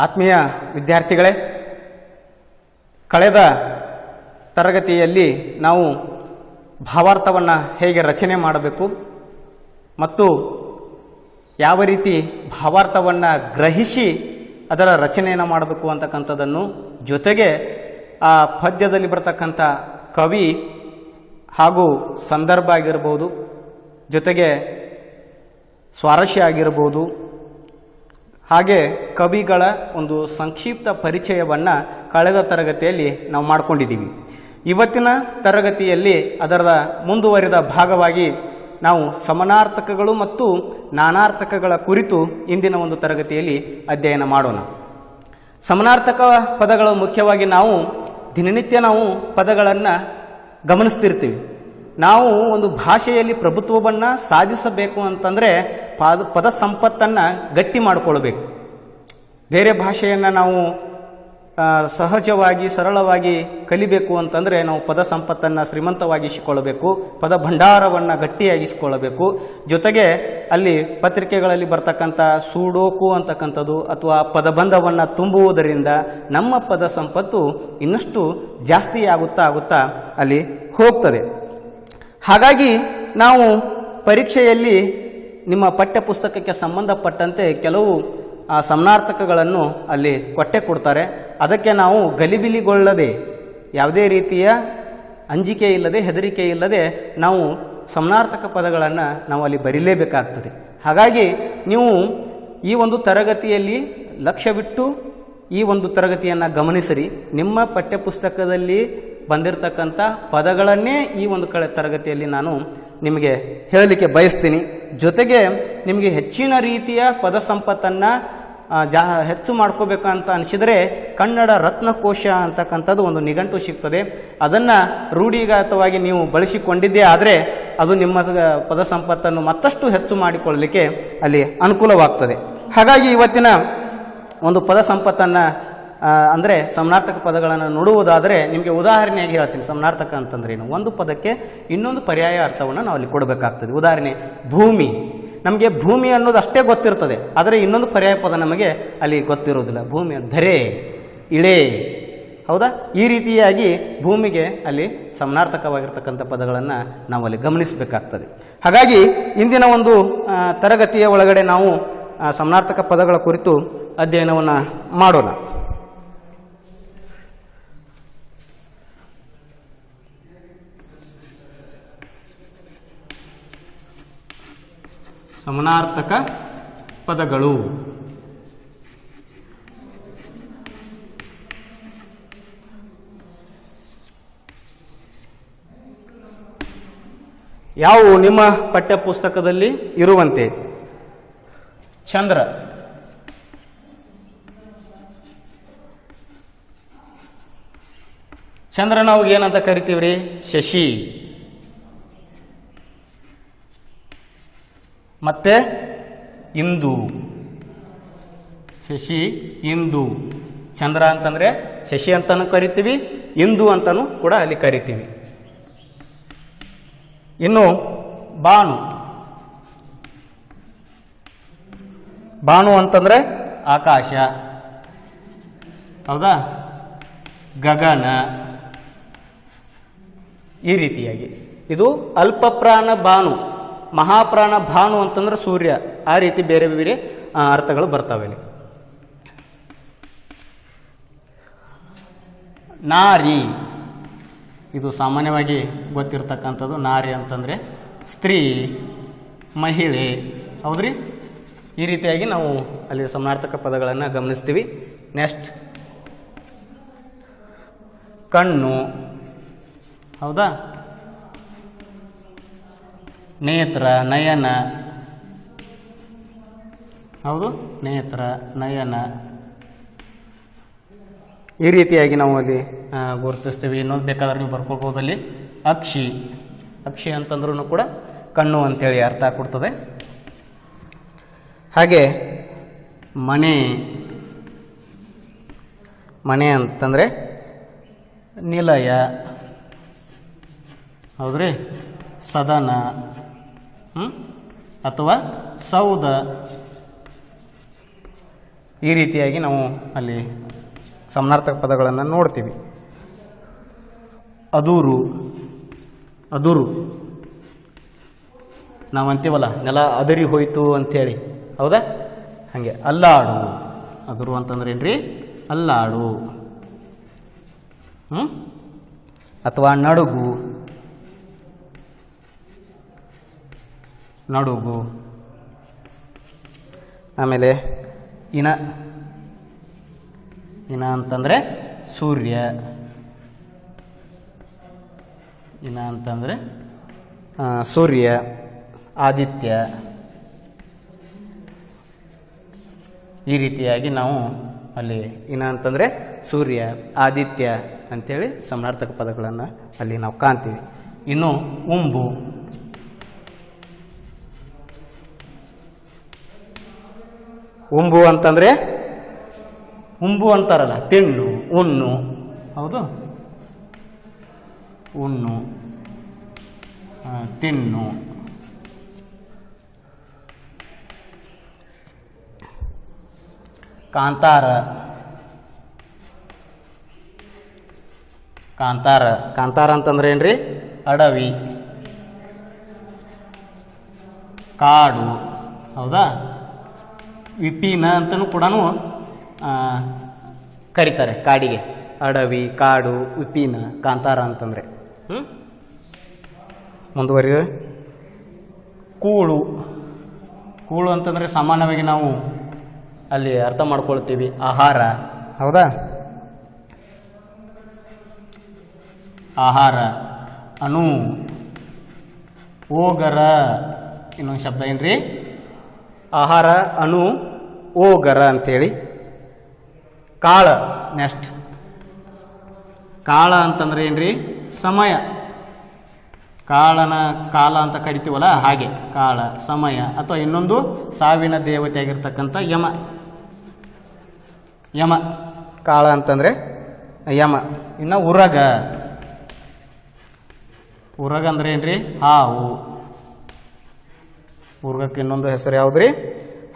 ಆತ್ಮೀಯ ವಿದ್ಯಾರ್ಥಿಗಳೇ, ಕಳೆದ ತರಗತಿಯಲ್ಲಿ ನಾವು ಭಾವಾರ್ಥವನ್ನು ಹೇಗೆ ರಚನೆ ಮಾಡಬೇಕು ಮತ್ತು ಯಾವ ರೀತಿ ಭಾವಾರ್ಥವನ್ನು ಗ್ರಹಿಸಿ ಅದರ ರಚನೆಯನ್ನು ಮಾಡಬೇಕು ಅಂತಕ್ಕಂಥದ್ದನ್ನು, ಜೊತೆಗೆ ಆ ಪದ್ಯದಲ್ಲಿ ಬರ್ತಕ್ಕಂಥ ಕವಿ ಹಾಗೂ ಸಂದರ್ಭ ಆಗಿರ್ಬೋದು, ಜೊತೆಗೆ ಸ್ವಾರಸ್ಯ ಆಗಿರ್ಬೋದು, ಹಾಗೆ ಕವಿಗಳ ಒಂದು ಸಂಕ್ಷಿಪ್ತ ಪರಿಚಯವನ್ನು ಕಳೆದ ತರಗತಿಯಲ್ಲಿ ನಾವು ಮಾಡಿಕೊಂಡಿದ್ದೀವಿ. ಇವತ್ತಿನ ತರಗತಿಯಲ್ಲಿ ಅದರ ಮುಂದುವರಿದ ಭಾಗವಾಗಿ ನಾವು ಸಮಾನಾರ್ಥಕಗಳು ಮತ್ತು ನಾನಾರ್ಥಕಗಳ ಕುರಿತು ಇಂದಿನ ಒಂದು ತರಗತಿಯಲ್ಲಿ ಅಧ್ಯಯನ ಮಾಡೋಣ. ಸಮಾನಾರ್ಥಕ ಪದಗಳು ಮುಖ್ಯವಾಗಿ ನಾವು ದಿನನಿತ್ಯ ಪದಗಳನ್ನು ಗಮನಿಸ್ತಿರ್ತೀವಿ. ನಾವು ಒಂದು ಭಾಷೆಯಲ್ಲಿ ಪ್ರಭುತ್ವವನ್ನು ಸಾಧಿಸಬೇಕು ಅಂತಂದರೆ ಪದ ಸಂಪತ್ತನ್ನು ಗಟ್ಟಿ ಮಾಡಿಕೊಳ್ಬೇಕು. ಬೇರೆ ಭಾಷೆಯನ್ನು ನಾವು ಸಹಜವಾಗಿ ಸರಳವಾಗಿ ಕಲಿಬೇಕು ಅಂತಂದರೆ ನಾವು ಪದ ಸಂಪತ್ತನ್ನು ಶ್ರೀಮಂತವಾಗಿಸಿಕೊಳ್ಳಬೇಕು, ಪದ ಭಂಡಾರವನ್ನು ಗಟ್ಟಿಯಾಗಿಸಿಕೊಳ್ಳಬೇಕು. ಜೊತೆಗೆ ಅಲ್ಲಿ ಪತ್ರಿಕೆಗಳಲ್ಲಿ ಬರ್ತಕ್ಕಂಥ ಸೂಡೋಕು ಅಂತಕ್ಕಂಥದ್ದು ಅಥವಾ ಪದಬಂಧವನ್ನು ತುಂಬುವುದರಿಂದ ನಮ್ಮ ಪದ ಸಂಪತ್ತು ಇನ್ನಷ್ಟು ಜಾಸ್ತಿ ಆಗುತ್ತಾ ಅಲ್ಲಿ ಹೋಗ್ತದೆ. ಹಾಗಾಗಿ ನಾವು ಪರೀಕ್ಷೆಯಲ್ಲಿ ನಿಮ್ಮ ಪಠ್ಯ ಪುಸ್ತಕಕ್ಕೆ ಸಂಬಂಧಪಟ್ಟಂತೆ ಕೆಲವು ಸಮಾನಾರ್ಥಕಗಳನ್ನು ಅಲ್ಲಿ ಕೊಡ್ತಾರೆ. ಅದಕ್ಕೆ ನಾವು ಗಲಿಬಿಲಿಗೊಳ್ಳದೆ, ಯಾವುದೇ ರೀತಿಯ ಅಂಜಿಕೆ ಇಲ್ಲದೆ, ಹೆದರಿಕೆ ಇಲ್ಲದೆ ನಾವು ಸಮಾನಾರ್ಥಕ ಪದಗಳನ್ನು ನಾವು ಅಲ್ಲಿ ಬರೀಲೇಬೇಕಾಗ್ತದೆ. ಹಾಗಾಗಿ ನೀವು ಈ ಒಂದು ತರಗತಿಯಲ್ಲಿ ಲಕ್ಷ್ಯವಿಟ್ಟು ಈ ಒಂದು ತರಗತಿಯನ್ನು ಗಮನಿಸಿರಿ. ನಿಮ್ಮ ಪಠ್ಯಪುಸ್ತಕದಲ್ಲಿ ಬಂದಿರತಕ್ಕಂಥ ಪದಗಳನ್ನೇ ಈ ಒಂದು ತರಗತಿಯಲ್ಲಿ ನಾನು ನಿಮಗೆ ಹೇಳಲಿಕ್ಕೆ ಬಯಸ್ತೀನಿ. ಜೊತೆಗೆ ನಿಮಗೆ ಹೆಚ್ಚಿನ ರೀತಿಯ ಪದ ಸಂಪತ್ತನ್ನು ಹೆಚ್ಚು ಮಾಡ್ಕೋಬೇಕಂತ ಅನಿಸಿದರೆ ಕನ್ನಡ ರತ್ನಕೋಶ ಅಂತಕ್ಕಂಥದ್ದು ಒಂದು ನಿಘಂಟು ಸಿಗ್ತದೆ. ಅದನ್ನು ರೂಢಿಗತವಾಗಿ ನೀವು ಬಳಸಿಕೊಂಡಿದ್ದೇ ಆದರೆ ಅದು ನಿಮ್ಮ ಪದ ಸಂಪತ್ತನ್ನು ಮತ್ತಷ್ಟು ಹೆಚ್ಚು ಮಾಡಿಕೊಳ್ಳಲಿಕ್ಕೆ ಅಲ್ಲಿ ಅನುಕೂಲವಾಗ್ತದೆ. ಹಾಗಾಗಿ ಇವತ್ತಿನ ಒಂದು ಪದ ಸಂಪತ್ತನ್ನು ಅಂದರೆ ಸಮಾನಾರ್ಥಕ ಪದಗಳನ್ನು ನೋಡುವುದಾದರೆ ನಿಮಗೆ ಉದಾಹರಣೆಯಾಗಿ ಹೇಳ್ತೀನಿ. ಸಮಾನಾರ್ಥಕ ಅಂತಂದ್ರೆ ಏನು? ಒಂದು ಪದಕ್ಕೆ ಇನ್ನೊಂದು ಪರ್ಯಾಯ ಅರ್ಥವನ್ನು ನಾವು ಅಲ್ಲಿ ಕೊಡಬೇಕಾಗ್ತದೆ. ಉದಾಹರಣೆ, ಭೂಮಿ. ನಮಗೆ ಭೂಮಿ ಅನ್ನೋದು ಅಷ್ಟೇ ಗೊತ್ತಿರ್ತದೆ, ಆದರೆ ಇನ್ನೊಂದು ಪರ್ಯಾಯ ಪದ ನಮಗೆ ಅಲ್ಲಿ ಗೊತ್ತಿರೋದಿಲ್ಲ. ಭೂಮಿ, ಧರೆ, ಇಳೆ, ಹೌದಾ? ಈ ರೀತಿಯಾಗಿ ಭೂಮಿಗೆ ಅಲ್ಲಿ ಸಮಾನಾರ್ಥಕವಾಗಿರ್ತಕ್ಕಂಥ ಪದಗಳನ್ನು ನಾವು ಅಲ್ಲಿ ಗಮನಿಸಬೇಕಾಗ್ತದೆ. ಹಾಗಾಗಿ ಇಂದಿನ ಒಂದು ತರಗತಿಯ ಒಳಗಡೆ ನಾವು ಸಮಾನಾರ್ಥಕ ಪದಗಳ ಕುರಿತು ಅಧ್ಯಯನವನ್ನು ಮಾಡೋಣ. ಸಮಾನಾರ್ಥಕ ಪದಗಳು. ಯಾವುವು ನಿಮ್ಮ ಪಠ್ಯಪುಸ್ತಕದಲ್ಲಿ ಇರುವಂತೆ? ಚಂದ್ರ, ಚಂದ್ರ ನಾವು ಏನಂತ ಕರಿತೀವ್ರಿ? ಶಶಿ. ಮತ್ತೆ ಇಂದು, ಶಶಿ, ಇಂದು. ಚಂದ್ರ ಅಂತಂದ್ರೆ ಶಶಿ ಅಂತಾನು ಕರಿತೀವಿ, ಇಂದು ಅಂತಾನು ಕೂಡ ಅಲ್ಲಿ ಕರಿತೀವಿ. ಇನ್ನು ಬಾನು. ಬಾನು ಅಂತಂದ್ರೆ ಆಕಾಶ, ಹೌದಾ? ಗಗನ. ಈ ರೀತಿಯಾಗಿ ಇದು ಅಲ್ಪಪ್ರಾಣ ಬಾನು. ಮಹಾಪ್ರಾಣ ಭಾನು ಅಂತಂದ್ರೆ ಸೂರ್ಯ. ಆ ರೀತಿ ಬೇರೆ ಬೇರೆ ಅರ್ಥಗಳು ಬರ್ತಾವೆ. ನಾರಿ, ಇದು ಸಾಮಾನ್ಯವಾಗಿ ಗೊತ್ತಿರ್ತಕ್ಕಂಥದ್ದು. ನಾರಿ ಅಂತಂದ್ರೆ ಸ್ತ್ರೀ, ಮಹಿಳೆ, ಹೌದ್ರಿ? ಈ ರೀತಿಯಾಗಿ ನಾವು ಅಲ್ಲಿ ಸಮಾನಾರ್ಥಕ ಪದಗಳನ್ನು ಗಮನಿಸ್ತೀವಿ. ನೆಕ್ಸ್ಟ್, ಕಣ್ಣು, ಹೌದಾ? ನೇತ್ರ, ನಯನ, ಹೌದು? ನೇತ್ರ, ನಯನ. ಈ ರೀತಿಯಾಗಿ ನಾವು ಅಲ್ಲಿ ಗುರುತಿಸ್ತೀವಿ. ಇನ್ನೊಂದು ಬೇಕಾದ್ರೆ ನೀವು ಬರ್ಕೊಳ್ಬೋದು ಅಲ್ಲಿ. ಅಕ್ಷಿ, ಅಕ್ಷಿ ಅಂತಂದ್ರೂ ಕೂಡ ಕಣ್ಣು ಅಂತೇಳಿ ಅರ್ಥ ಕೊಡ್ತದೆ. ಹಾಗೆ ಮನೆ, ಮನೆ ಅಂತಂದರೆ ನಿಲಯ, ಹೌದ್ರಿ? ಸದನ ಅಥವಾ ಸೌಧ. ಈ ರೀತಿಯಾಗಿ ನಾವು ಅಲ್ಲಿ ಸಮಾನಾರ್ಥಕ ಪದಗಳನ್ನು ನೋಡ್ತೀವಿ. ಅದೂರು, ಅದೂರು ನಾವು ಅಂತೀವಲ್ಲ, ನೆಲ ಅದರಿ ಹೋಯ್ತು ಅಂಥೇಳಿ, ಹೌದಾ? ಹಾಗೆ ಅಲ್ಲಾಡು, ಅದೂರು ಅಂತಂದ್ರೆ ಏನ್ರಿ? ಅಲ್ಲಾಡು. ಅಥವಾ ನಡುಗು, ನಡುಗು. ಆಮೇಲೆ ಇನ, ಇನ ಅಂತಂದರೆ ಸೂರ್ಯ, ಇನ ಅಂತಂದರೆ ಸೂರ್ಯ, ಆದಿತ್ಯ. ಈ ರೀತಿಯಾಗಿ ನಾವು ಅಲ್ಲಿ ಇನ ಅಂತಂದರೆ ಸೂರ್ಯ, ಆದಿತ್ಯ ಅಂಥೇಳಿ ಸಮಾನಾರ್ಥಕ ಪದಗಳನ್ನು ಅಲ್ಲಿ ನಾವು ಕಾಣ್ತೀವಿ. ಇನ್ನು ಉಂಬು, ಉಂಬು ಅಂತಂದರೆ ಉಂಬು ಅಂತಾರಲ್ಲ, ತಿನ್ನು, ಉಣ್ಣು, ಹೌದು, ಉಣ್ಣು, ತಿನ್ನು. ಕಾಂತಾರ, ಕಾಂತಾರ, ಕಾಂತಾರ ಅಂತಂದ್ರೆ ಏನ್ರಿ? ಅಡವಿ, ಕಾಡು, ಹೌದಾ? ವಿಪಿನ ಅಂತಲೂ ಕೂಡ ಕರೀತಾರೆ ಕಾಡಿಗೆ. ಅಡವಿ, ಕಾಡು, ವಿಪಿನ, ಕಾಂತಾರ ಅಂತಂದರೆ. ಮುಂದುವರಿದ ಕೂಳು, ಕೂಳು ಅಂತಂದರೆ ಸಾಮಾನ್ಯವಾಗಿ ನಾವು ಅಲ್ಲಿ ಅರ್ಥ ಮಾಡ್ಕೊಳ್ತೀವಿ ಆಹಾರ, ಹೌದಾ? ಆಹಾರ. ಅಣು, ಓಗರ, ಇನ್ನೊಂದು ಶಬ್ದ ಏನ್ರಿ? ಆಹಾರ, ಅಣು, ಓಗರ ಅಂತೇಳಿ. ಕಾಳ, ನೆಕ್ಸ್ಟ್ ಕಾಳ ಅಂತಂದ್ರೆ ಏನ್ರಿ? ಸಮಯ. ಕಾಳನ ಕಾಲ ಅಂತ ಕರಿತೀವಲ್ಲ, ಹಾಗೆ ಕಾಳ ಸಮಯ. ಅಥವಾ ಇನ್ನೊಂದು ಸಾವಿನ ದೇವತೆ ಆಗಿರ್ತಕ್ಕಂಥ ಯಮ, ಯಮ. ಕಾಳ ಅಂತಂದ್ರೆ ಯಮ. ಇನ್ನು ಉರಗ, ಉರಗ ಅಂದ್ರೆ ಏನ್ರಿ? ಹಾವು. ಉರ್ಗಕ್ಕೆ ಇನ್ನೊಂದು ಹೆಸರು ಯಾವುದ್ರಿ?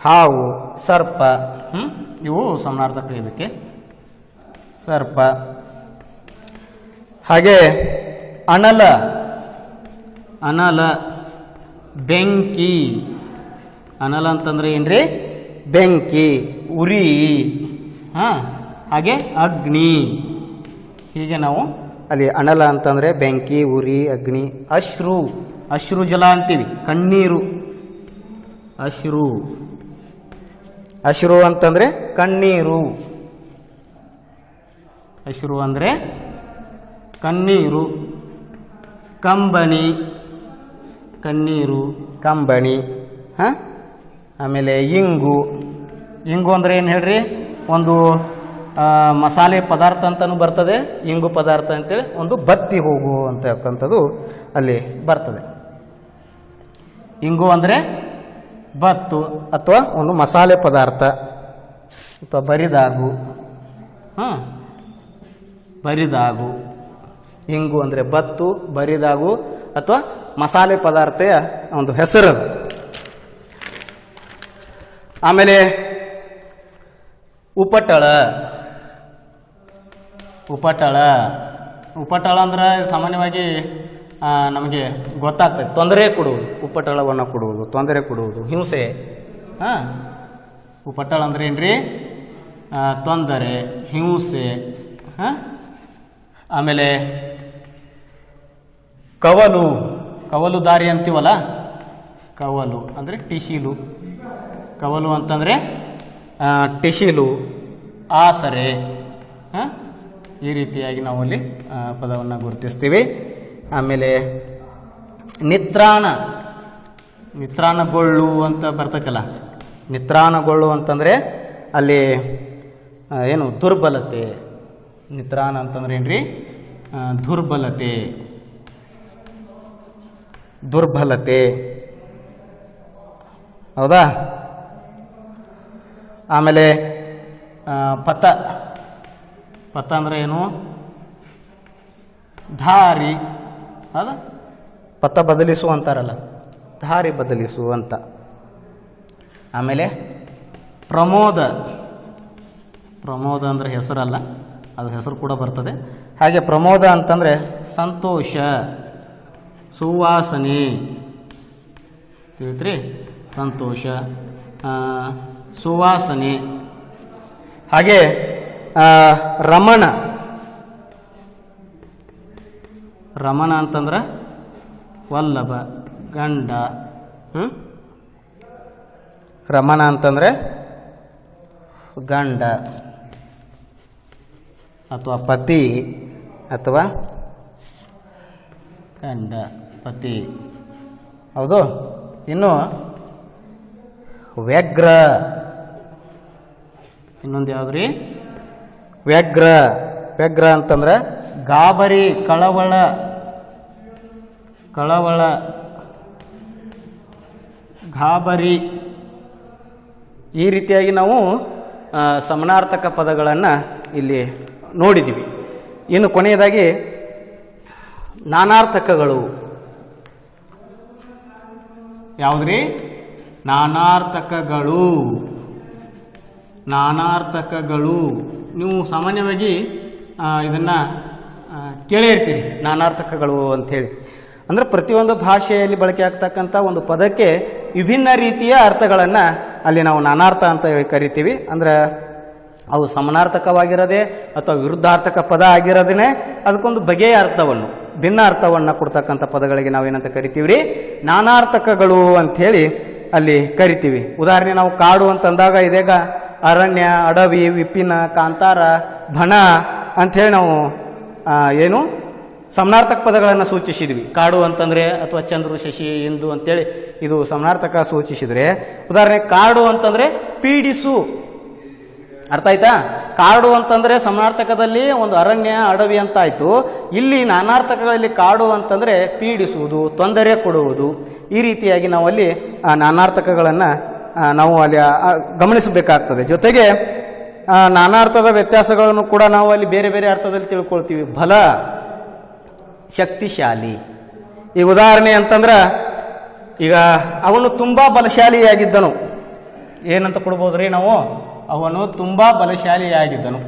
ಹಾವು, ಸರ್ಪ. ಇವು ಸಮಾನಾರ್ಥಕ ಇದಕ್ಕೆ, ಸರ್ಪ. ಹಾಗೆ ಅನಲ, ಅನಲ, ಬೆಂಕಿ. ಅನಲ ಅಂತಂದ್ರೆ ಏನ್ರಿ? ಬೆಂಕಿ, ಉರಿ. ಹಾಗೆ ಅಗ್ನಿ. ಹೀಗೆ ನಾವು ಅಲ್ಲಿ ಅನಲ ಅಂತಂದ್ರೆ ಬೆಂಕಿ, ಉರಿ, ಅಗ್ನಿ. ಅಶ್ರು, ಅಶ್ರು ಜಲ ಅಂತೀವಿ, ಕಣ್ಣೀರು. ಅಶ್ರು, ಅಶ್ರು ಅಂತಂದ್ರೆ ಕಣ್ಣೀರು. ಅಶ್ರು ಅಂದ್ರೆ ಕಣ್ಣೀರು. ಕಂಬನಿ, ಕಣ್ಣೀರು, ಕಂಬನಿ. ಆಮೇಲೆ ಇಂಗು, ಇಂಗು ಅಂದ್ರೆ ಏನು ಹೇಳ್ರಿ? ಒಂದು ಮಸಾಲೆ ಪದಾರ್ಥ ಅಂತಲೂ ಬರ್ತದೆ, ಇಂಗು ಪದಾರ್ಥ ಅಂತೇಳಿ. ಒಂದು ಬತ್ತಿ ಹೋಗು ಅಂತಕ್ಕಂಥದ್ದು ಅಲ್ಲಿ ಬರ್ತದೆ. ಇಂಗು ಅಂದರೆ ಬತ್ತು ಅಥವಾ ಒಂದು ಮಸಾಲೆ ಪದಾರ್ಥ ಅಥವಾ ಬರಿದಾಗು. ಬರಿದಾಗು. ಇಂಗು ಅಂದರೆ ಬತ್ತು, ಬರಿದಾಗು ಅಥವಾ ಮಸಾಲೆ ಪದಾರ್ಥಯ ಒಂದು ಹೆಸರು. ಆಮೇಲೆ ಉಪಟಳ, ಉಪಟಳ. ಉಪಟಳ ಅಂದ್ರೆ ಸಾಮಾನ್ಯವಾಗಿ ನಮಗೆ ಗೊತ್ತಾಗ್ತದೆ, ತೊಂದರೆ ಕೊಡುವುದು. ಉಪಟಳವನ್ನು ಕೊಡುವುದು, ತೊಂದರೆ ಕೊಡುವುದು, ಹಿಂಸೆ. ಉಪಟಳ ಅಂದ್ರೆ ಏನ್ರಿ? ತೊಂದರೆ, ಹಿಂಸೆ. ಆಮೇಲೆ ಕವಲು, ಕವಲು ದಾರಿ ಅಂತೀವಲ್ಲ, ಕವಲು ಅಂದರೆ ಟಿಶಿಲು. ಕವಲು ಅಂತಂದರೆ ಟಿಶಿಲು, ಆಸರೆ. ಈ ರೀತಿಯಾಗಿ ನಾವು ಅಲ್ಲಿ ಪದವನ್ನು ಗುರುತಿಸ್ತೀವಿ. ಆಮೇಲೆ ನಿತ್ರಾಣ, ನಿತ್ರಾಣಗೊಳ್ಳು ಅಂತ ಬರ್ತೈತಲ್ಲ. ನಿತ್ರಾಣಗೊಳ್ಳು ಅಂತಂದರೆ ಅಲ್ಲಿ ಏನು? ದುರ್ಬಲತೆ. ನಿತ್ರಾಣ ಅಂತಂದ್ರೆ ಏನ್ರಿ? ದುರ್ಬಲತೆ, ದುರ್ಬಲತೆ, ಹೌದಾ? ಆಮೇಲೆ ಪಥ, ಪಥ ಅಂದ್ರೆ ಏನು? ದಾರಿ. ಹೌದಾ? ಪಥ ಬದಲಿಸು ಅಂತಾರಲ್ಲ, ದಾರಿ ಬದಲಿಸು ಅಂತ. ಆಮೇಲೆ ಪ್ರಮೋದ, ಪ್ರಮೋದ ಅಂದರೆ ಹೆಸರಲ್ಲ, ಅದು ಹೆಸರು ಕೂಡ ಬರ್ತದೆ. ಹಾಗೆ ಪ್ರಮೋದ ಅಂತಂದರೆ ಸಂತೋಷ, ಸುವಾಸನೆ ತಿಳಿತ್ರಿ, ಸಂತೋಷ, ಸುವಾಸನೆ. ಹಾಗೆ ರಮಣ, ರಮಣ ಅಂತಂದ್ರೆ ವಲ್ಲಭ, ಗಂಡ. ರಮಣ ಅಂತಂದರೆ ಗಂಡ ಅಥವಾ ಪತಿ ಅಥವಾ ಗಂಡ, ಪತಿ. ಹೌದು. ಇನ್ನು ವ್ಯಗ್ರ, ಇನ್ನೊಂದು ಯಾವ್ದ್ರಿ? ವ್ಯಗ್ರ. ವ್ಯಗ್ರ ಅಂತಂದ್ರೆ ಗಾಬರಿ, ಕಳವಳ, ಕಳವಳ, ಗಾಬರಿ. ಈ ರೀತಿಯಾಗಿ ನಾವು ಸಮಾನಾರ್ಥಕ ಪದಗಳನ್ನು ಇಲ್ಲಿ ನೋಡಿದ್ದೀವಿ. ಇನ್ನು ಕೊನೆಯದಾಗಿ ನಾನಾರ್ಥಕಗಳು. ಯಾವುದ್ರಿ? ನಾನಾರ್ಥಕಗಳು. ನಾನಾರ್ಥಕಗಳು ನೀವು ಸಾಮಾನ್ಯವಾಗಿ ಇದನ್ನು ಕೇಳೇ ಇರ್ತೀರಿ, ನಾನಾರ್ಥಕಗಳು ಅಂಥೇಳಿ. ಅಂದರೆ ಪ್ರತಿಯೊಂದು ಭಾಷೆಯಲ್ಲಿ ಬಳಕೆ ಆಗ್ತಕ್ಕಂಥ ಒಂದು ಪದಕ್ಕೆ ವಿಭಿನ್ನ ರೀತಿಯ ಅರ್ಥಗಳನ್ನು ಅಲ್ಲಿ ನಾವು ನಾನಾರ್ಥ ಅಂತ ಹೇಳಿ ಕರಿತೀವಿ. ಅಂದರೆ ಅವು ಸಮಾನಾರ್ಥಕವಾಗಿರೋದೇ ಅಥವಾ ವಿರುದ್ಧಾರ್ಥಕ ಪದ ಆಗಿರೋದೇ ಅದಕ್ಕೊಂದು ಬಗೆಯ ಅರ್ಥವನ್ನು, ಭಿನ್ನ ಅರ್ಥವನ್ನು ಕೊಡ್ತಕ್ಕಂಥ ಪದಗಳಿಗೆ ನಾವೇನಂತ ಕರಿತೀವಿ ರೀ? ನಾನಾರ್ಥಕಗಳು ಅಂಥೇಳಿ ಅಲ್ಲಿ ಕರಿತೀವಿ. ಉದಾಹರಣೆ ನಾವು ಕಾಡು ಅಂತಂದಾಗ ಇದೀಗ ಅರಣ್ಯ, ಅಡವಿ, ವಿಪಿನ, ಕಾಂತಾರ, ಬಣ ಅಂಥೇಳಿ ನಾವು ಏನು ಸಮಾನಾರ್ಥಕ ಪದಗಳನ್ನು ಸೂಚಿಸಿದ್ವಿ. ಕಾಡು ಅಂತಂದರೆ ಅಥವಾ ಚಂದ್ರು, ಶಶಿ, ಇಂದು ಅಂತೇಳಿ ಇದು ಸಮಾನಾರ್ಥಕ ಸೂಚಿಸಿದರೆ, ಉದಾಹರಣೆ ಕಾಡು ಅಂತಂದರೆ ಪೀಡಿಸು. ಅರ್ಥ ಆಯ್ತಾ? ಕಾಡು ಅಂತಂದರೆ ಸಮಾನಾರ್ಥಕದಲ್ಲಿ ಒಂದು ಅರಣ್ಯ, ಅಡವಿ ಅಂತ ಆಯಿತು. ಇಲ್ಲಿ ನಾನಾರ್ಥಕಗಳಲ್ಲಿ ಕಾಡು ಅಂತಂದರೆ ಪೀಡಿಸುವುದು, ತೊಂದರೆ ಕೊಡುವುದು. ಈ ರೀತಿಯಾಗಿ ನಾವು ಅಲ್ಲಿ ನಾನಾರ್ಥಕಗಳನ್ನು ನಾವು ಅಲ್ಲಿ ಗಮನಿಸಬೇಕಾಗ್ತದೆ. ಜೊತೆಗೆ ನಾನಾರ್ಥದ ವ್ಯತ್ಯಾಸಗಳನ್ನು ಕೂಡ ನಾವು ಅಲ್ಲಿ ಬೇರೆ ಬೇರೆ ಅರ್ಥದಲ್ಲಿ ತಿಳ್ಕೊಳ್ತೀವಿ. ಬಲ, ಶಕ್ತಿಶಾಲಿ. ಈಗ ಉದಾಹರಣೆ ಅಂತಂದ್ರೆ ಈಗ ಅವನು ತುಂಬ ಬಲಶಾಲಿಯಾಗಿದ್ದನು ಏನಂತ ಕೊಡ್ಬೋದ್ರಿ ನಾವು? ಅವನು ತುಂಬ ಬಲಶಾಲಿಯಾಗಿದ್ದನು.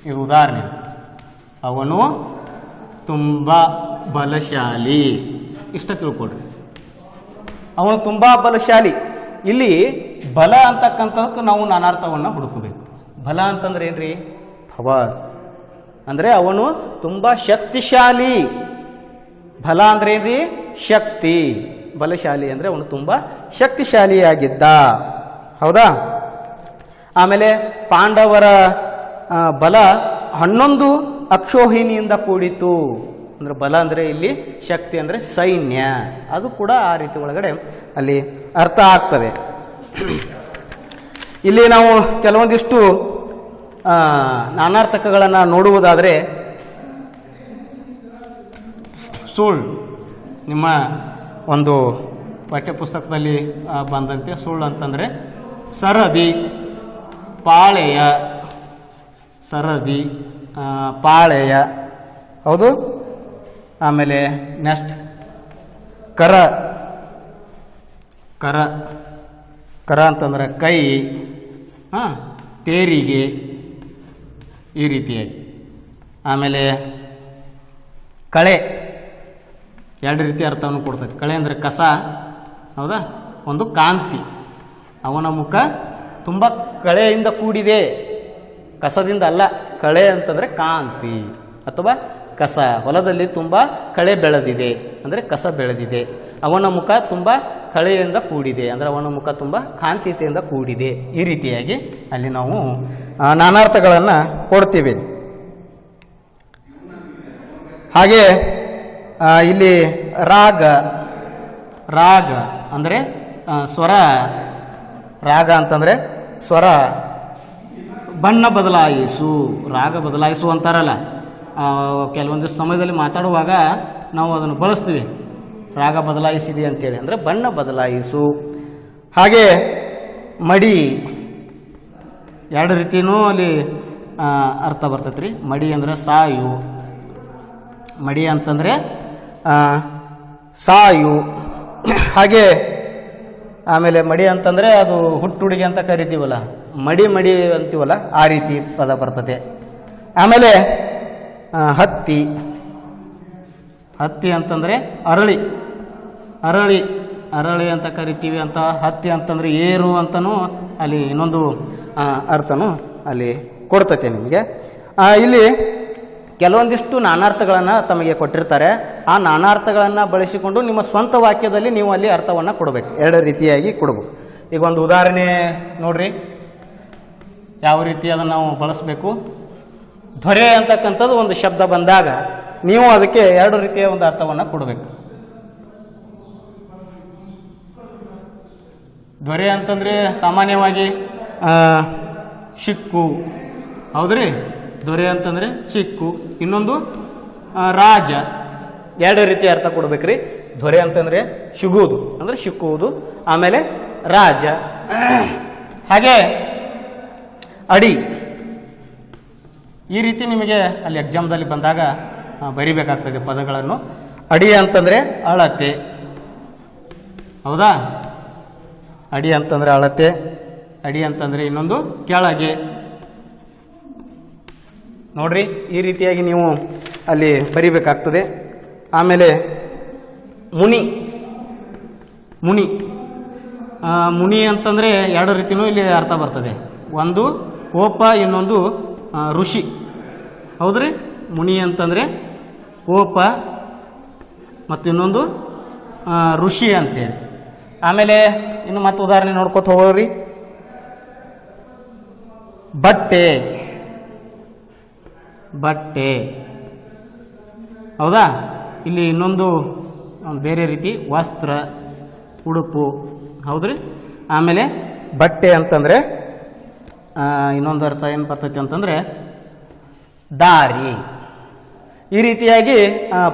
ಇದು ಉದಾಹರಣೆ. ಅವನು ತುಂಬ ಬಲಶಾಲಿ, ಇಷ್ಟ ತಿಳ್ಕೊಳ್ರಿ. ಅವನು ತುಂಬ ಬಲಶಾಲಿ. ಇಲ್ಲಿ ಬಲ ಅಂತಕ್ಕಂಥದಕ್ಕೆ ನಾವು ನಾನಾರ್ಥವನ್ನು ಹುಡುಕಬೇಕು. ಬಲ ಅಂತಂದ್ರೆ ಏನ್ರಿ? ಪವರ್. ಅಂದರೆ ಅವನು ತುಂಬ ಶಕ್ತಿಶಾಲಿ. ಬಲ ಅಂದ್ರೆ ಏನ್ರಿ? ಶಕ್ತಿ. ಬಲಶಾಲಿ ಅಂದರೆ ಅವನು ತುಂಬ ಶಕ್ತಿಶಾಲಿಯಾಗಿದ್ದ. ಹೌದಾ? ಆಮೇಲೆ ಪಾಂಡವರ ಬಲ 11 ಅಕ್ಷೋಹಿಣಿಯಿಂದ ಕೂಡಿತು. ಅಂದರೆ ಬಲ ಅಂದರೆ ಇಲ್ಲಿ ಶಕ್ತಿ ಅಂದರೆ ಸೈನ್ಯ. ಅದು ಕೂಡ ಆ ರೀತಿ ಒಳಗಡೆ ಅಲ್ಲಿ ಅರ್ಥ ಆಗ್ತದೆ. ಇಲ್ಲಿ ನಾವು ಕೆಲವೊಂದಿಷ್ಟು ನಾನಾರ್ಥಕಗಳನ್ನು ನೋಡುವುದಾದರೆ, ಸುಳ್ಳು ನಿಮ್ಮ ಒಂದು ಪಠ್ಯಪುಸ್ತಕದಲ್ಲಿ ಬಂದಂತೆ ಸುಳ್ಳು ಅಂತಂದರೆ ಸರದಿ, ಪಾಳೆಯ, ಸರದಿ, ಪಾಳೆಯ. ಹೌದು. ಆಮೇಲೆ ನೆಕ್ಸ್ಟ್ ಕರ. ಕರ, ಕರ ಅಂತಂದ್ರೆ ಕೈ, ತೇರಿಗೆ, ಈ ರೀತಿಯಾಗಿ. ಆಮೇಲೆ ಕಳೆ, ಎರಡು ರೀತಿ ಅರ್ಥವನ್ನು ಕೊಡ್ತದೆ. ಕಳೆ ಅಂದರೆ ಕಸ. ಹೌದಾ? ಒಂದು ಕಾಂತಿ. ಅವನ ಮುಖ ತುಂಬ ಕಳೆಯಿಂದ ಕೂಡಿದೆ, ಕಸದಿಂದ ಅಲ್ಲ. ಕಳೆ ಅಂತಂದರೆ ಕಾಂತಿ ಅಥವಾ ಕಸ. ಹೊಲದಲ್ಲಿ ತುಂಬ ಕಳೆ ಬೆಳೆದಿದೆ ಅಂದರೆ ಕಸ ಬೆಳೆದಿದೆ. ಅವನ ಮುಖ ತುಂಬ ಕಳೆಯಿಂದ ಕೂಡಿದೆ ಅಂದರೆ ಅವನ ಮುಖ ತುಂಬ ಕಾಂತಿತೆಯಿಂದ ಕೂಡಿದೆ. ಈ ರೀತಿಯಾಗಿ ಅಲ್ಲಿ ನಾವು ನಾನಾರ್ಥಗಳನ್ನು ಕೊಡ್ತೀವಿ. ಹಾಗೆ ಇಲ್ಲಿ ರಾಗ. ರಾಗ ಅಂದರೆ ಸ್ವರ. ರಾಗ ಅಂತಂದರೆ ಸ್ವರ. ಬಣ್ಣ ಬದಲಾಯಿಸು, ರಾಗ ಬದಲಾಯಿಸು ಅಂತಾರಲ್ಲ, ಕೆಲವೊಂದು ಸಮಯದಲ್ಲಿ ಮಾತಾಡುವಾಗ ನಾವು ಅದನ್ನು ಬಳಸ್ತೀವಿ, ರಾಗ ಬದಲಾಯಿಸಿದೆ ಅಂತೇಳಿ. ಅಂದರೆ ಬಣ್ಣ ಬದಲಾಯಿಸು. ಹಾಗೆ ಮಡಿ, ಎರಡು ರೀತಿಯೂ ಅಲ್ಲಿ ಅರ್ಥ ಬರ್ತೈತೆ ರೀ. ಮಡಿ ಅಂದರೆ ಸಾಯು. ಮಡಿ ಅಂತಂದರೆ ಸಾಯು. ಹಾಗೆ ಆಮೇಲೆ ಮಡಿ ಅಂತಂದರೆ ಅದು ಹುಟ್ಟುಡುಗೆ ಅಂತ ಕರಿತೀವಲ್ಲ, ಮಡಿ ಮಡಿ ಅಂತೀವಲ್ಲ ಆ ರೀತಿ ಪದ ಬರ್ತದೆ. ಆಮೇಲೆ ಹತ್ತಿ. ಹತ್ತಿ ಅಂತಂದರೆ ಅರಳಿ, ಅರಳಿ ಅರಳಿ ಅಂತ ಕರಿತೀವಿ ಅಂತ. ಹತ್ತಿ ಅಂತಂದರೆ ಏರು ಅಂತನೂ ಅಲ್ಲಿ ಇನ್ನೊಂದು ಅರ್ಥನೂ ಅಲ್ಲಿ ಕೊಡ್ತತೆ ನಿಮಗೆ. ಇಲ್ಲಿ ಕೆಲವೊಂದಿಷ್ಟು ನಾನಾರ್ಥಗಳನ್ನು ತಮಗೆ ಕೊಟ್ಟಿರ್ತಾರೆ. ಆ ನಾನಾರ್ಥಗಳನ್ನು ಬಳಸಿಕೊಂಡು ನಿಮ್ಮ ಸ್ವಂತ ವಾಕ್ಯದಲ್ಲಿ ನೀವು ಅಲ್ಲಿ ಅರ್ಥವನ್ನು ಕೊಡಬೇಕು. ಎರಡು ರೀತಿಯಾಗಿ ಕೊಡಬೇಕು. ಈಗ ಒಂದು ಉದಾಹರಣೆ ನೋಡ್ರಿ, ಯಾವ ರೀತಿ ಅದನ್ನು ನಾವು ಬಳಸಬೇಕು. ದೊರೆ ಅಂತಕ್ಕಂಥದ್ದು ಒಂದು ಶಬ್ದ ಬಂದಾಗ ನೀವು ಅದಕ್ಕೆ ಎರಡು ರೀತಿಯ ಒಂದು ಅರ್ಥವನ್ನು ಕೊಡಬೇಕು. ದೊರೆ ಅಂತಂದರೆ ಸಾಮಾನ್ಯವಾಗಿ ಶಿಕ್ಕು, ಹೌದ್ರಿ? ದೊರೆ ಅಂತಂದರೆ ಶಿಕ್ಕು. ಇನ್ನೊಂದು ರಾಜ. ಎರಡು ರೀತಿಯ ಅರ್ಥ ಕೊಡ್ಬೇಕ್ರಿ. ದೊರೆ ಅಂತಂದರೆ ಶಿಗುವುದು ಅಂದರೆ ಶಿಕ್ಕುವುದು, ಆಮೇಲೆ ರಾಜ. ಹಾಗೆ ಅಡಿ. ಈ ರೀತಿ ನಿಮಗೆ ಅಲ್ಲಿ ಎಕ್ಸಾಮ್ದಲ್ಲಿ ಬಂದಾಗ ಬರಿಬೇಕಾಗ್ತದೆ ಪದಗಳನ್ನು. ಅಡಿ ಅಂತಂದರೆ ಅಳತೆ, ಹೌದಾ? ಅಡಿ ಅಂತಂದರೆ ಅಳತೆ. ಅಡಿ ಅಂತಂದರೆ ಇನ್ನೊಂದು ಕೆಳಗೆ. ನೋಡ್ರಿ, ಈ ರೀತಿಯಾಗಿ ನೀವು ಅಲ್ಲಿ ಬರಿಬೇಕಾಗ್ತದೆ. ಆಮೇಲೆ ಮುನಿ. ಮುನಿ ಮುನಿ ಅಂತಂದರೆ ಎರಡು ರೀತಿಯೂ ಇಲ್ಲಿ ಅರ್ಥ ಬರ್ತದೆ. ಒಂದು ಕೋಪ, ಇನ್ನೊಂದು ಋಷಿ, ಹೌದ್ರಿ? ಮುನಿ ಅಂತಂದರೆ ಕೋಪ ಮತ್ತು ಇನ್ನೊಂದು ಋಷಿ ಅಂತೇಳಿ. ಆಮೇಲೆ ಇನ್ನು ಮತ್ತೆ ಉದಾಹರಣೆ ನೋಡ್ಕೊತ ಹೋಗ್ರಿ. ಬಟ್ಟೆ. ಬಟ್ಟೆ, ಹೌದಾ? ಇಲ್ಲಿ ಇನ್ನೊಂದು ಬೇರೆ ರೀತಿ ವಸ್ತ್ರ, ಉಡುಪು, ಹೌದ್ರಿ? ಆಮೇಲೆ ಬಟ್ಟೆ ಅಂತಂದರೆ ಇನ್ನೊಂದು ಅರ್ಥ ಏನು ಬರ್ತೈತಿ ಅಂತಂದರೆ ದಾರಿ. ಈ ರೀತಿಯಾಗಿ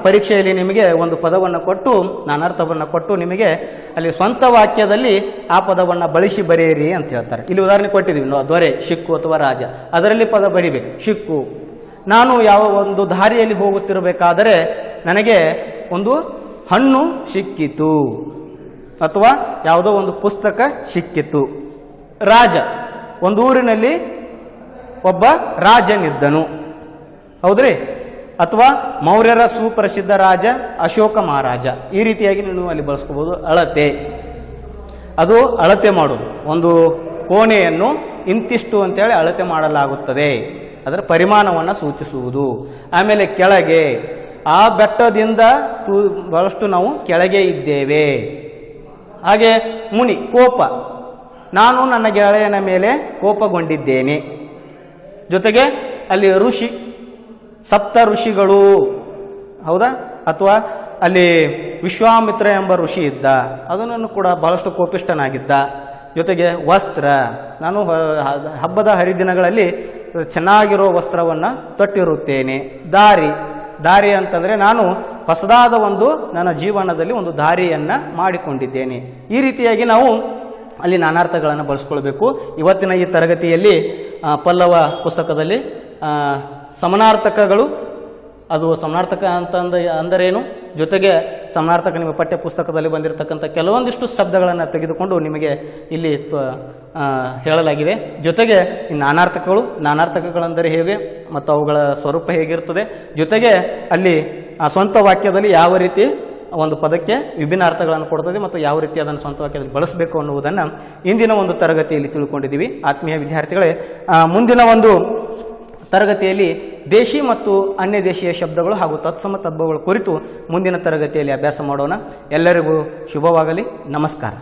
ಪರೀಕ್ಷೆಯಲ್ಲಿ ನಿಮಗೆ ಒಂದು ಪದವನ್ನು ಕೊಟ್ಟು, ನಾನಾರ್ಥವನ್ನು ಕೊಟ್ಟು ನಿಮಗೆ ಅಲ್ಲಿ ಸ್ವಂತ ವಾಕ್ಯದಲ್ಲಿ ಆ ಪದವನ್ನು ಬಳಸಿ ಬರೆಯಿರಿ ಅಂತ ಹೇಳ್ತಾರೆ. ಇಲ್ಲಿ ಉದಾಹರಣೆ ಕೊಟ್ಟಿದ್ದೀವಿ ನಾವು, ದೊರೆ, ಶಿಕ್ಕು ಅಥವಾ ರಾಜ. ಅದರಲ್ಲಿ ಪದ ಬರಿಬೇಕು. ಶಿಕ್ಕು, ನಾನು ಯಾವ ಒಂದು ದಾರಿಯಲ್ಲಿ ಹೋಗುತ್ತಿರಬೇಕಾದರೆ ನನಗೆ ಒಂದು ಹಣ್ಣು ಸಿಕ್ಕಿತು ಅಥವಾ ಯಾವುದೋ ಒಂದು ಪುಸ್ತಕ ಸಿಕ್ಕಿತು. ರಾಜ, ಒಂದು ಊರಿನಲ್ಲಿ ಒಬ್ಬ ರಾಜನಿದ್ದನು, ಹೌದ್ರಿ? ಅಥವಾ ಮೌರ್ಯರ ಸುಪ್ರಸಿದ್ಧ ರಾಜ ಅಶೋಕ ಮಹಾರಾಜ. ಈ ರೀತಿಯಾಗಿ ನೀವು ಅಲ್ಲಿ ಬಳಸ್ಕೋಬಹುದು. ಅಳತೆ, ಅದು ಅಳತೆ ಮಾಡೋದು. ಒಂದು ಕೋಣೆಯನ್ನು ಇಂತಿಷ್ಟು ಅಂತೇಳಿ ಅಳತೆ ಮಾಡಲಾಗುತ್ತದೆ, ಅದರ ಪರಿಮಾಣವನ್ನು ಸೂಚಿಸುವುದು. ಆಮೇಲೆ ಕೆಳಗೆ, ಆ ಬೆಟ್ಟದಿಂದ ಬಹಳಷ್ಟು ನಾವು ಕೆಳಗೆ ಇದ್ದೇವೆ. ಹಾಗೆ ಮುನಿ, ಕೋಪ, ನಾನು ನನ್ನ ಗೆಳೆಯನ ಮೇಲೆ ಕೋಪಗೊಂಡಿದ್ದೇನೆ. ಜೊತೆಗೆ ಅಲ್ಲಿ ಋಷಿ, ಸಪ್ತ ಋಷಿಗಳು, ಹೌದಾ? ಅಥವಾ ಅಲ್ಲಿ ವಿಶ್ವಾಮಿತ್ರ ಎಂಬ ಋಷಿ ಇದ್ದ, ಅದನ್ನು ಕೂಡ ಬಹಳಷ್ಟು ಕೋಪಿಷ್ಠನಾಗಿದ್ದ. ಜೊತೆಗೆ ವಸ್ತ್ರ, ನಾನು ಹಬ್ಬದ ಹರಿದಿನಗಳಲ್ಲಿ ಚೆನ್ನಾಗಿರೋ ವಸ್ತ್ರವನ್ನು ತೊಟ್ಟಿರುತ್ತೇನೆ. ದಾರಿ, ದಾರಿ ಅಂತಂದರೆ ನಾನು ಹೊಸದಾದ ಒಂದು ನನ್ನ ಜೀವನದಲ್ಲಿ ಒಂದು ದಾರಿಯನ್ನು ಮಾಡಿಕೊಂಡಿದ್ದೇನೆ. ಈ ರೀತಿಯಾಗಿ ನಾವು ಅಲ್ಲಿ ನಾನಾರ್ಥಗಳನ್ನು ಬಳಸ್ಕೊಳ್ಬೇಕು. ಇವತ್ತಿನ ಈ ತರಗತಿಯಲ್ಲಿ ಪಲ್ಲವ ಪುಸ್ತಕದಲ್ಲಿ ಸಮನಾರ್ಥಕಗಳು, ಅದು ಸಮನಾರ್ಥಕ ಅಂದರೇನು, ಜೊತೆಗೆ ಸಮನಾರ್ಥಕ ನಿಮ್ಮ ಪಠ್ಯ ಪುಸ್ತಕದಲ್ಲಿ ಬಂದಿರತಕ್ಕಂಥ ಕೆಲವೊಂದಿಷ್ಟು ಶಬ್ದಗಳನ್ನು ತೆಗೆದುಕೊಂಡು ನಿಮಗೆ ಇಲ್ಲಿ ಹೇಳಲಾಗಿದೆ. ಜೊತೆಗೆ ಈ ನಾನಾರ್ಥಕಗಳೆಂದರೆ ಹೇಗೆ ಮತ್ತು ಅವುಗಳ ಸ್ವರೂಪ ಹೇಗಿರ್ತದೆ, ಜೊತೆಗೆ ಅಲ್ಲಿ ಆ ಸ್ವಂತ ವಾಕ್ಯದಲ್ಲಿ ಯಾವ ರೀತಿ ಒಂದು ಪದಕ್ಕೆ ವಿಭಿನ್ನ ಅರ್ಥಗಳನ್ನು ಕೊಡ್ತದೆ ಮತ್ತು ಯಾವ ರೀತಿ ಅದನ್ನು ಸ್ವಂತ ವಾಕ್ಯದಲ್ಲಿ ಬಳಸಬೇಕು ಅನ್ನುವುದನ್ನು ಇಂದಿನ ಒಂದು ತರಗತಿಯಲ್ಲಿ ತಿಳ್ಕೊಂಡಿದ್ದೀವಿ. ಆತ್ಮೀಯ ವಿದ್ಯಾರ್ಥಿಗಳೇ, ಮುಂದಿನ ಒಂದು ತರಗತಿಯಲ್ಲಿ ದೇಶಿ ಮತ್ತು ಅನ್ಯ ದೇಶೀಯ ಶಬ್ದಗಳು ಹಾಗೂ ತತ್ಸಮ ತದ್ಭವಗಳ ಕುರಿತು ಮುಂದಿನ ತರಗತಿಯಲ್ಲಿ ಅಭ್ಯಾಸ ಮಾಡೋಣ. ಎಲ್ಲರಿಗೂ ಶುಭವಾಗಲಿ. ನಮಸ್ಕಾರ.